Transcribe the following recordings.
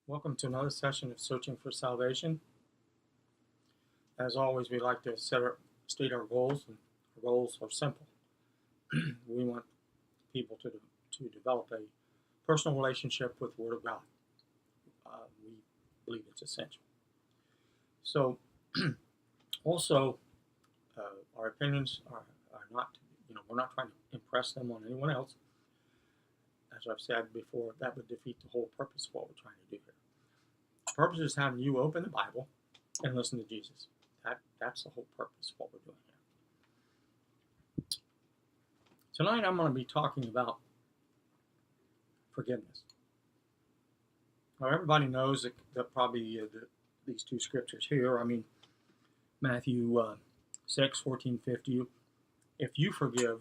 Welcome to another session of Searching for Salvation. As always, we like to state our goals, and our goals are simple. We want people to develop a personal relationship with the Word of God. We believe it's essential. So, also, our opinions are not, we're not trying to impress them on anyone else. As I've said before, that would defeat the whole purpose of what we're trying to do here. The purpose is having you open the Bible and listen to Jesus. That's the whole purpose of what we're doing here. Tonight I'm going to be talking about forgiveness. Now everybody knows that probably these two scriptures here. Matthew 6, 14, 15. If you forgive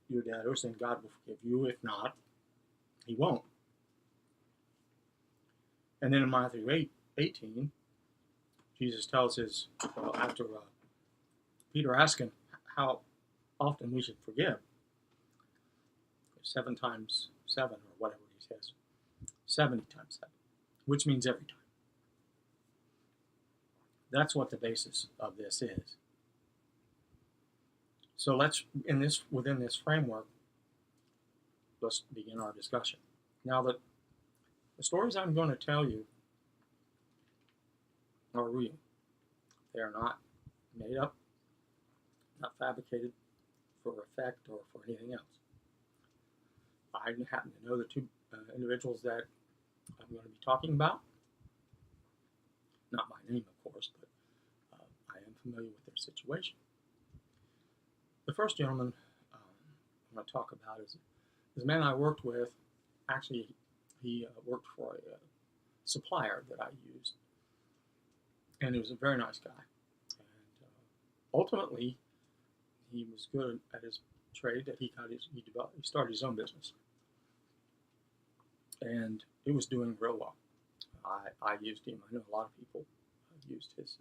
your debtors, then God will forgive you. If not, He won't. And then in Matthew 18, Jesus tells after Peter asked him how often we should forgive, 7 times 7 or whatever he says, 70 times 7, which means every time. That's what the basis of this is. So within this framework, let's begin our discussion. Now, the stories I'm going to tell you are real. They are not made up, not fabricated for effect or for anything else. I happen to know the two individuals that I'm going to be talking about. Not by name, of course, but I am familiar with their situation. The first gentleman I'm going to talk about is a man I worked with. Actually, he worked for a supplier that I used, and he was a very nice guy. And ultimately, he was good at his trade that he started his own business, and it was doing real well. I used him. I know a lot of people used his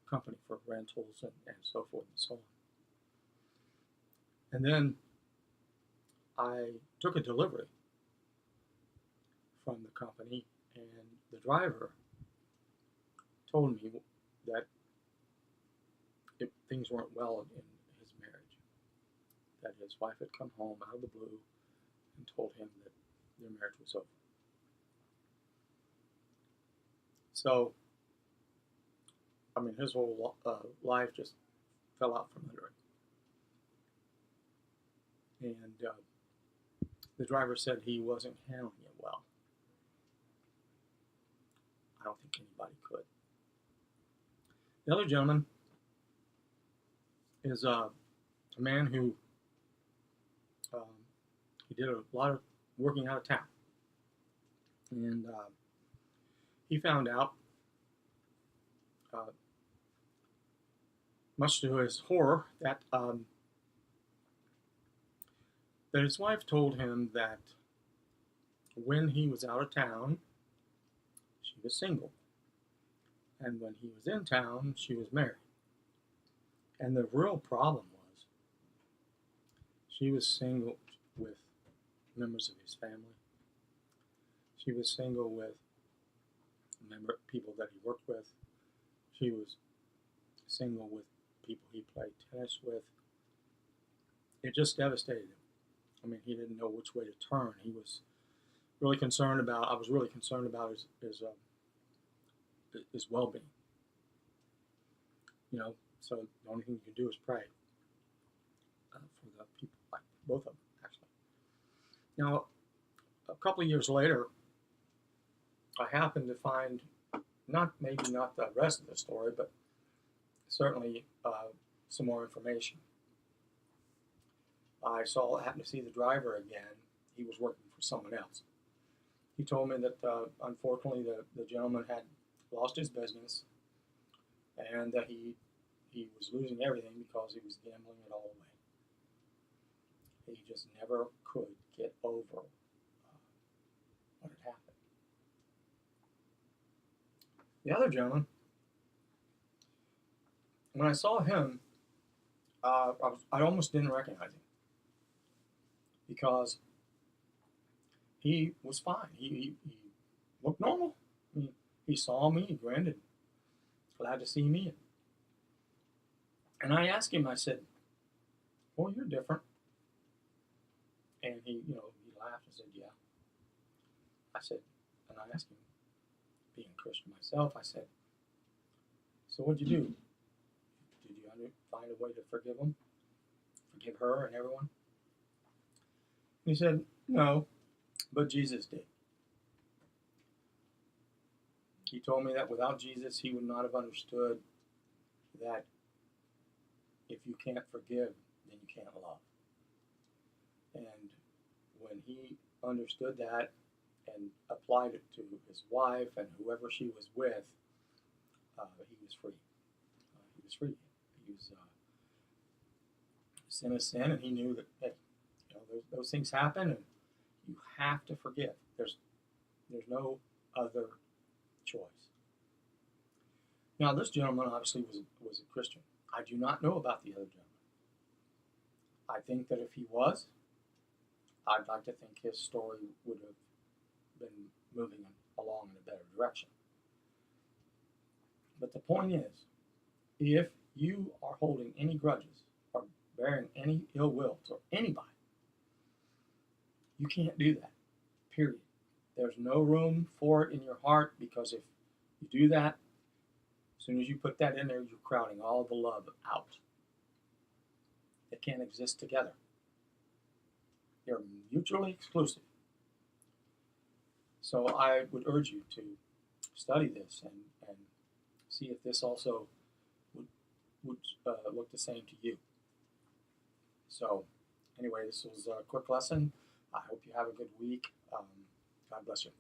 company for rentals and so forth and so on. And then I took a delivery from the company, and the driver told me that things weren't well in his marriage, that his wife had come home out of the blue and told him that their marriage was over. So, his whole life just fell out from under it. And the driver said he wasn't handling it well. I don't think anybody could. The other gentleman is a man who he did a lot of working out of town, and he found out, much to his horror, that his wife told him that when he was out of town, she was single, and when he was in town, she was married. And the real problem was she was single with members of his family. She was single with people that he worked with. She was single with people he played tennis with. It just devastated him. He didn't know which way to turn. He was really concerned about. I was really concerned about his well-being. So the only thing you can do is pray for the people, like both of them, actually. Now, a couple of years later, I happened to find maybe not the rest of the story, but certainly some more information. I happened to see the driver again. He was working for someone else. He told me that unfortunately the gentleman had lost his business, and that he was losing everything because he was gambling it all away. He just never could get over what had happened. The other gentleman, when I saw him, I almost didn't recognize him, because he was fine. He looked normal. he saw me, he grinned, and glad to see me. And I asked him, I said, well, you're different. And he laughed and said, yeah. I said, and I asked him, being a Christian myself, I said, so what'd you do? Did you find a way to forgive him? Forgive her and everyone? And he said, no, but Jesus did. He told me that without Jesus, he would not have understood that if you can't forgive, then you can't love. And when he understood that and applied it to his wife and whoever she was with, he was free. He was free. He was sin is sin, and he knew that, hey, those things happen, and you have to forgive. There's no other choice. Now, this gentleman obviously was a Christian. I do not know about the other gentleman. I think that if he was, I'd like to think his story would have been moving along in a better direction. But the point is, if you are holding any grudges or bearing any ill will to anybody, you can't do that, period. There's no room for it in your heart, because if you do that, as soon as you put that in there, you're crowding all the love out. They can't exist together. They're mutually exclusive. So I would urge you to study this and see if this also would look the same to you. So anyway, this was a quick lesson. I hope you have a good week. God bless you.